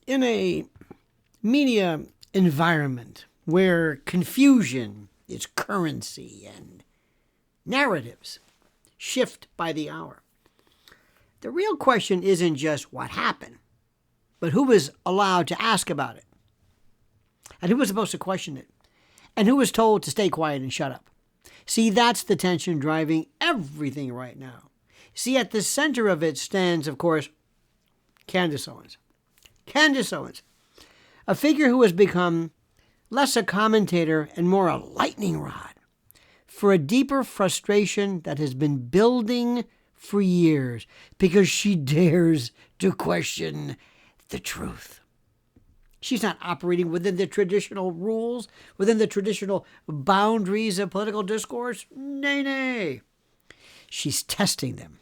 in a media environment where confusion is currency and narratives shift by the hour, the real question isn't just what happened, but who was allowed to ask about it, and who was supposed to question it, and who was told to stay quiet and shut up. See, that's the tension driving everything right now. See, at the center of it stands, of course, Candace Owens. Candace Owens, a figure who has become less a commentator and more a lightning rod for a deeper frustration that has been building for years because she dares to question the truth. She's not operating within the traditional rules, within the traditional boundaries of political discourse. Nay, nay. She's testing them,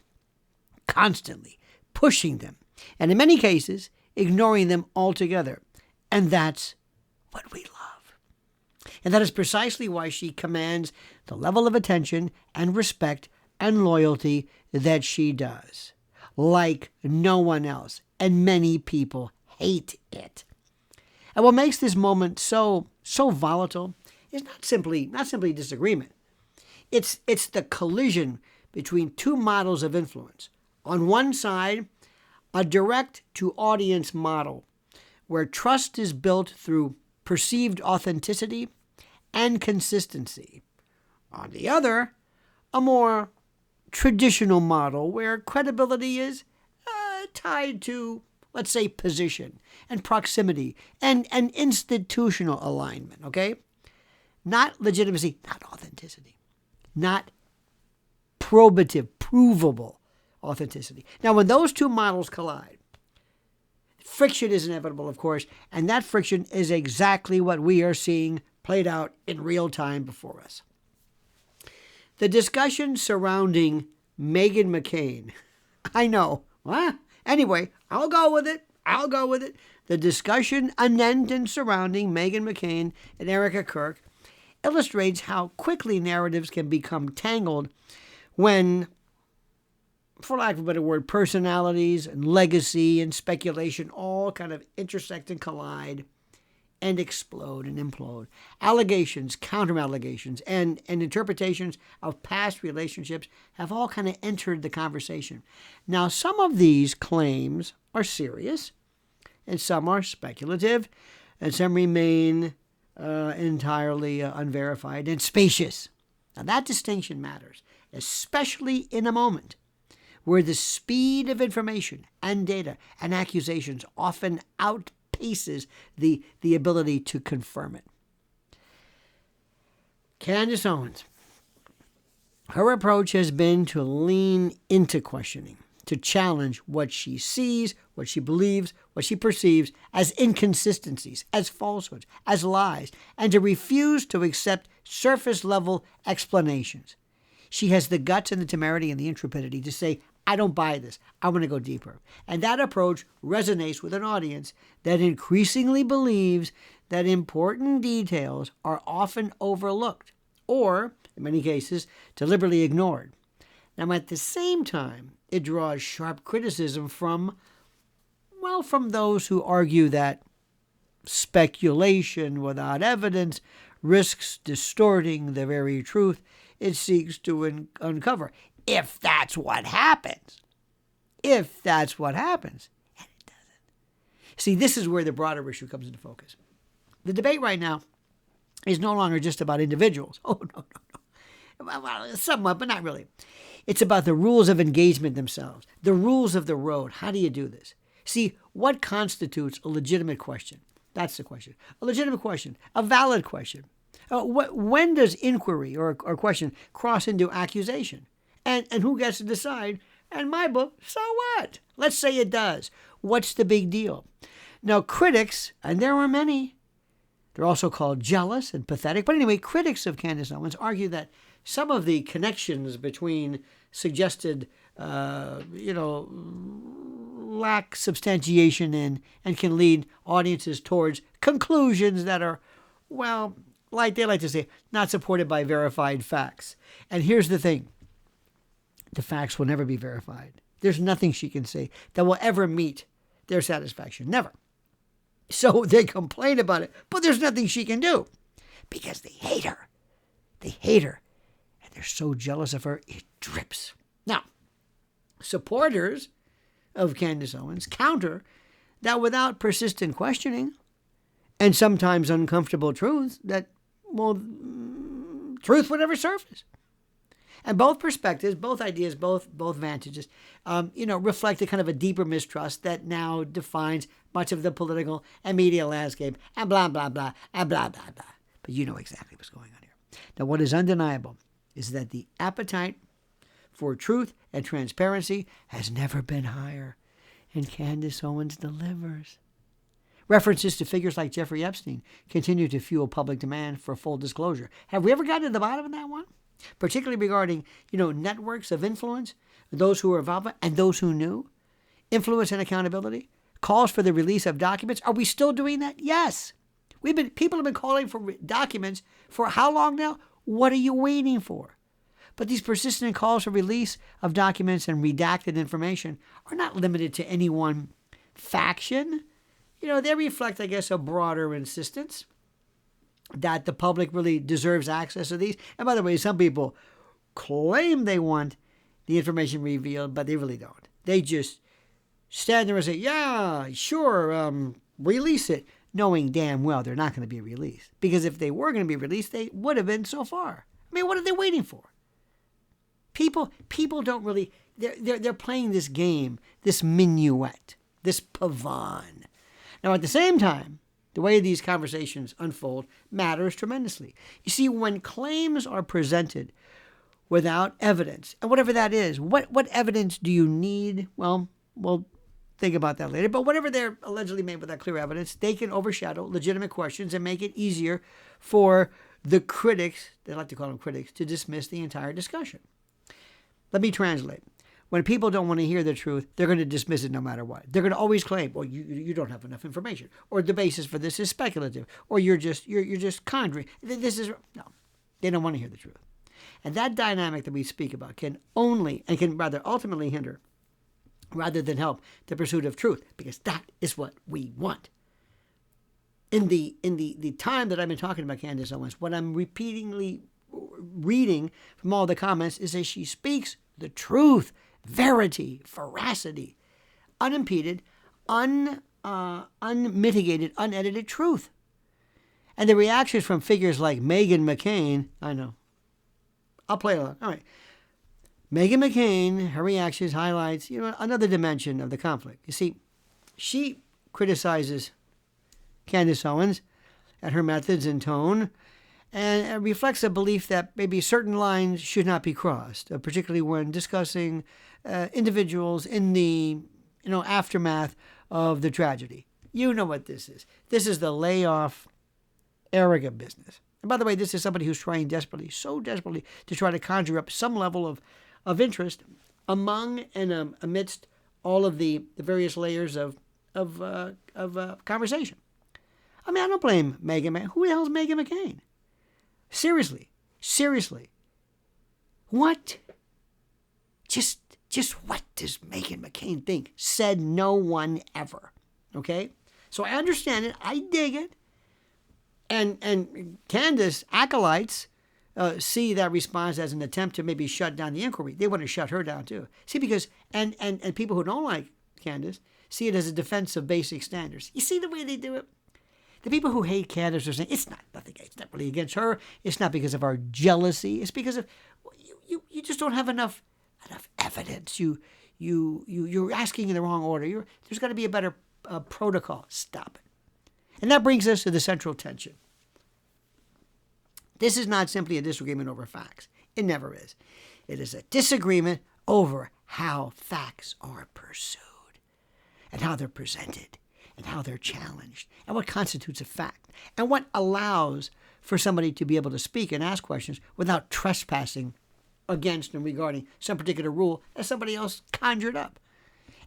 constantly pushing them, and in many cases, ignoring them altogether. And that's what we love. And that is precisely why she commands the level of attention and respect and loyalty that she does, like no one else. And many people hate it. And what makes this moment so volatile is not simply disagreement. It's the collision between two models of influence. On one side, a direct-to-audience model where trust is built through perceived authenticity and consistency. On the other, a more traditional model where credibility is tied to, let's say, position and proximity and institutional alignment, okay? Not legitimacy, not authenticity, not probative, provable authenticity. Now, when those two models collide, friction is inevitable, of course, and that friction is exactly what we are seeing played out in real time before us. The discussion surrounding Meghan McCain, I know, well, anyway, I'll go with it. The discussion anent and surrounding Meghan McCain and Erica Kirk illustrates how quickly narratives can become tangled when, for lack of a better word, personalities and legacy and speculation all kind of intersect and collide and explode and implode. Allegations, counter-allegations, and interpretations of past relationships have all kind of entered the conversation. Now, some of these claims are serious, and some are speculative, and some remain entirely unverified and spacious. Now, that distinction matters, especially in a moment where the speed of information and data and accusations often outpaces the ability to confirm it. Candace Owens, her approach has been to lean into questioning, to challenge what she sees, what she believes, what she perceives as inconsistencies, as falsehoods, as lies, and to refuse to accept surface-level explanations. She has the guts and the temerity and the intrepidity to say, I don't buy this. I want to go deeper. And that approach resonates with an audience that increasingly believes that important details are often overlooked or, in many cases, deliberately ignored. Now, at the same time, it draws sharp criticism from those who argue that speculation without evidence risks distorting the very truth it seeks to uncover. If that's what happens. And it doesn't. See, this is where the broader issue comes into focus. The debate right now is no longer just about individuals. Oh, no. Well, somewhat, but not really. It's about the rules of engagement themselves, the rules of the road. How do you do this? See, what constitutes a legitimate question? That's the question. A legitimate question, a valid question. When does inquiry or question cross into accusation? And who gets to decide? In my book, so what? Let's say it does. What's the big deal? Now, critics, and there are many, they're also called jealous and pathetic, but anyway, critics of Candace Owens argue that some of the connections between suggested, lack substantiation in and can lead audiences towards conclusions that are, well, like they like to say, not supported by verified facts. And here's the thing. The facts will never be verified. There's nothing she can say that will ever meet their satisfaction. Never. So they complain about it, but there's nothing she can do because they hate her. They hate her, and they're so jealous of her, it drips. Now, supporters of Candace Owens counter that without persistent questioning and sometimes uncomfortable truths, that, well, truth would never surface. And both perspectives, both ideas, both vantages, reflect a kind of a deeper mistrust that now defines much of the political and media landscape, and blah, blah, blah, and blah, blah, blah. But you know exactly what's going on here. Now, what is undeniable is that the appetite for truth and transparency has never been higher, and Candace Owens delivers. References to figures like Jeffrey Epstein continue to fuel public demand for full disclosure. Have we ever gotten to the bottom of that one? Particularly regarding, networks of influence, those who were involved and those who knew, influence and accountability, calls for the release of documents. Are we still doing that? Yes. People have been calling for documents for how long now? What are you waiting for? But these persistent calls for release of documents and redacted information are not limited to any one faction. They reflect, I guess, a broader insistence that the public really deserves access to these. And by the way, some people claim they want the information revealed, but they really don't. They just stand there and say, yeah, sure, release it, knowing damn well they're not going to be released. Because if they were going to be released, they would have been so far. I mean, what are they waiting for? People don't really, they're playing this game, this minuet, this pavane. Now, at the same time, the way these conversations unfold matters tremendously. You see, when claims are presented without evidence, and whatever that is, what evidence do you need? Well, we'll think about that later. But whatever they're allegedly made without clear evidence, they can overshadow legitimate questions and make it easier for the critics, they like to call them critics, to dismiss the entire discussion. Let me translate. When people don't want to hear the truth, they're going to dismiss it no matter what. They're going to always claim, well, you don't have enough information, or the basis for this is speculative, or you're just conjuring. This is no. They don't want to hear the truth. And that dynamic that we speak about can rather ultimately hinder rather than help the pursuit of truth, because that is what we want. In the time that I've been talking about Candace Owens, what I'm repeatedly reading from all the comments is that she speaks the truth, verity, veracity, unimpeded, unmitigated, unedited truth. And the reactions from figures like Meghan McCain, I know. I'll play along. All right. Meghan McCain, her reactions highlights, another dimension of the conflict. You see, she criticizes Candace Owens and her methods and tone, and it reflects a belief that maybe certain lines should not be crossed, particularly when discussing individuals in the aftermath of the tragedy. You know what this is. This is the layoff Erica business. And by the way, this is somebody who's trying desperately, so desperately, to try to conjure up some level of interest among and amidst all of the various layers of conversation. I mean, I don't blame Meghan McCain. Who the hell is Meghan McCain? Seriously. What? Just what does Meghan McCain think? Said no one ever. Okay? So I understand it. I dig it. And Candace acolytes see that response as an attempt to maybe shut down the inquiry. They want to shut her down too. See, because and people who don't like Candace see it as a defense of basic standards. You see the way they do it? The people who hate Candace are saying it's not really against her. It's not because of our jealousy. It's because of you just don't have enough evidence. You're asking in the wrong order. There's got to be a better protocol. Stop it. And that brings us to the central tension. This is not simply a disagreement over facts. It never is. It is a disagreement over how facts are pursued and how they're presented and how they're challenged and what constitutes a fact and what allows for somebody to be able to speak and ask questions without trespassing against and regarding some particular rule that somebody else conjured up.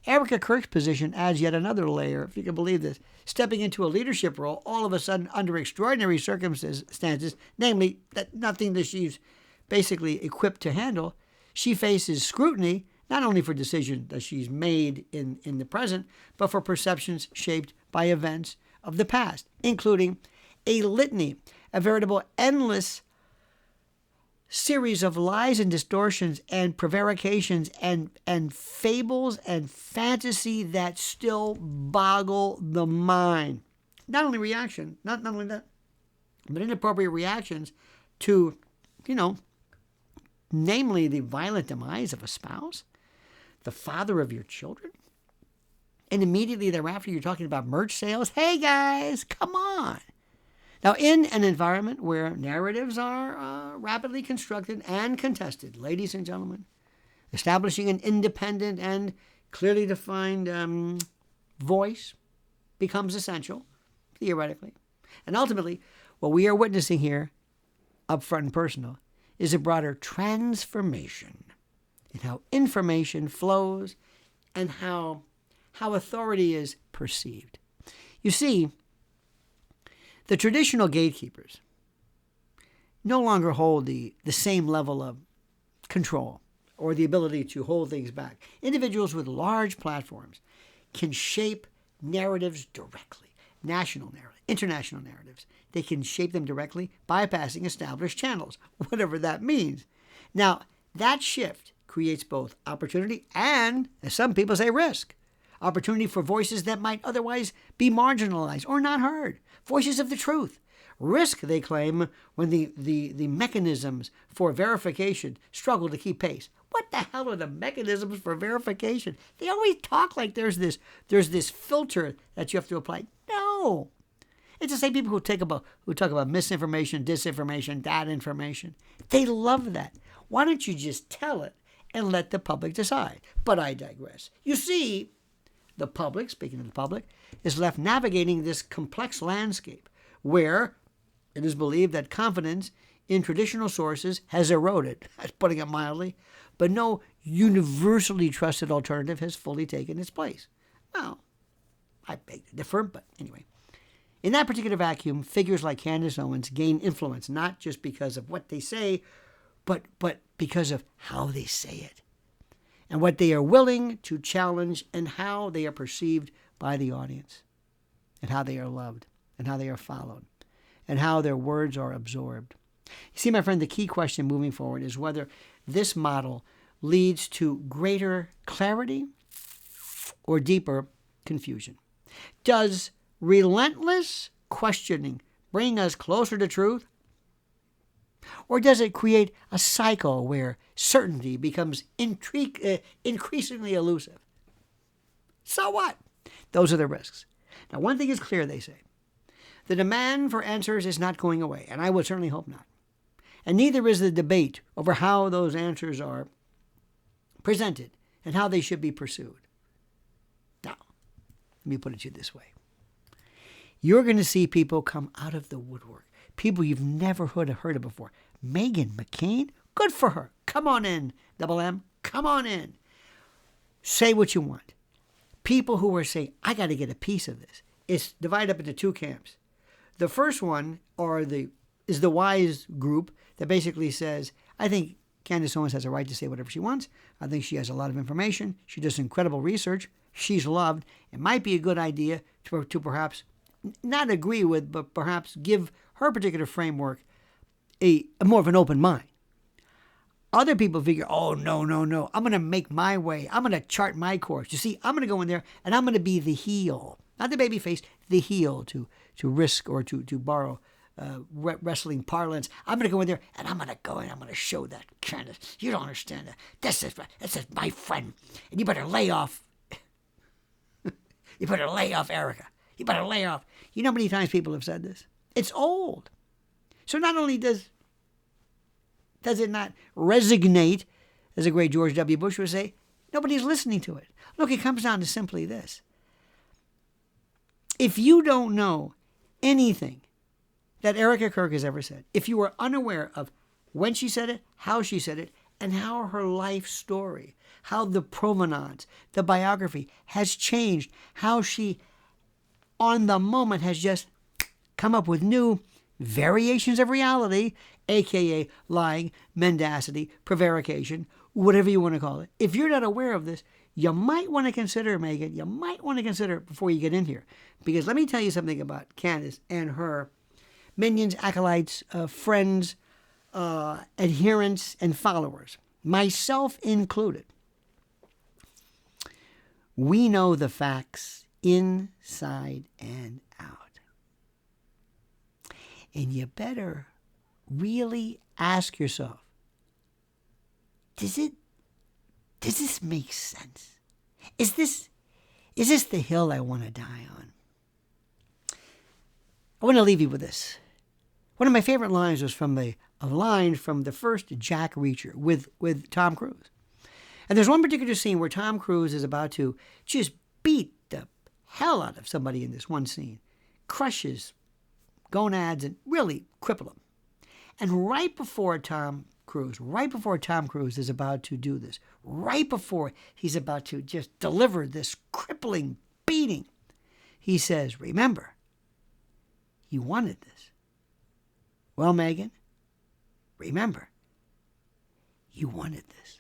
Erica Kirk's position adds yet another layer, if you can believe this, stepping into a leadership role all of a sudden under extraordinary circumstances, namely that nothing that she's basically equipped to handle. She faces scrutiny not only for decisions that she's made in the present, but for perceptions shaped by events of the past, including a litany, a veritable endless series of lies and distortions and prevarications and fables and fantasy that still boggle the mind. Not only that, but inappropriate reactions to, namely the violent demise of a spouse, the father of your children. And immediately thereafter, you're talking about merch sales. Hey guys, come on. Now, in an environment where narratives are rapidly constructed and contested, ladies and gentlemen, establishing an independent and clearly defined voice becomes essential, theoretically. And ultimately, what we are witnessing here, up front and personal, is a broader transformation in how information flows and how authority is perceived. You see, the traditional gatekeepers no longer hold the same level of control or the ability to hold things back. Individuals with large platforms can shape narratives directly, national narratives, international narratives. They can shape them directly, bypassing established channels, whatever that means. Now, that shift creates both opportunity and, as some people say, risk. Opportunity for voices that might otherwise be marginalized or not heard. Voices of the truth. Risk, they claim, when the mechanisms for verification struggle to keep pace. What the hell are the mechanisms for verification? They always talk like there's this filter that you have to apply. No. It's the same people who talk about misinformation, disinformation, bad information. They love that. Why don't you just tell it and let the public decide? But I digress. You see, the public, speaking of the public, is left navigating this complex landscape where it is believed that confidence in traditional sources has eroded, putting it mildly, but no universally trusted alternative has fully taken its place. Well, I beg to differ, but anyway. In that particular vacuum, figures like Candace Owens gain influence, not just because of what they say, but because of how they say it, and what they are willing to challenge, and how they are perceived by the audience, and how they are loved, and how they are followed, and how their words are absorbed. You see, my friend, the key question moving forward is whether this model leads to greater clarity or deeper confusion. Does relentless questioning bring us closer to truth? Or does it create a cycle where certainty becomes increasingly elusive? So what? Those are the risks. Now, one thing is clear, they say. The demand for answers is not going away, and I would certainly hope not. And neither is the debate over how those answers are presented and how they should be pursued. Now, let me put it to you this way. You're going to see people come out of the woodwork. People you've never heard of before. Meghan McCain? Good for her. Come on in, Double M. Come on in. Say what you want. People who are saying, I got to get a piece of this. It's divided up into two camps. The first one is the wise group that basically says, I think Candace Owens has a right to say whatever she wants. I think she has a lot of information. She does incredible research. She's loved. It might be a good idea to perhaps not agree with, but perhaps give her particular framework a more of an open mind. Other people figure, oh, no. I'm going to make my way. I'm going to chart my course. You see, I'm going to go in there and I'm going to be the heel. Not the baby face, the heel, to risk or to borrow wrestling parlance. I'm going to go in there and I'm going to show that Candace. You don't understand that. This is my friend. And you better lay off. You better lay off Erica. You better lay off. You know how many times people have said this? It's old. So not only does it not resonate, as the great George W. Bush would say, nobody's listening to it. Look, it comes down to simply this. If you don't know anything that Erica Kirk has ever said, if you are unaware of when she said it, how she said it, and how her life story, how the provenance, the biography has changed, how she, on the moment, has just come up with new variations of reality, a.k.a. lying, mendacity, prevarication, whatever you want to call it. If you're not aware of this, you might want to consider, Meghan, you might want to consider before you get in here. Because let me tell you something about Candace and her minions, acolytes, friends, adherents, and followers, myself included. We know the facts inside and out. And you better really ask yourself, does this make sense? Is this the hill I want to die on? I want to leave you with this. One of my favorite lines was from a line from the first Jack Reacher with Tom Cruise. And there's one particular scene where Tom Cruise is about to just beat the hell out of somebody in this one scene, crushes gonads and really cripple him. And right before Tom Cruise is about to do this, right before he's about to just deliver this crippling beating, he says, remember, you wanted this. Well, Meghan, remember, you wanted this.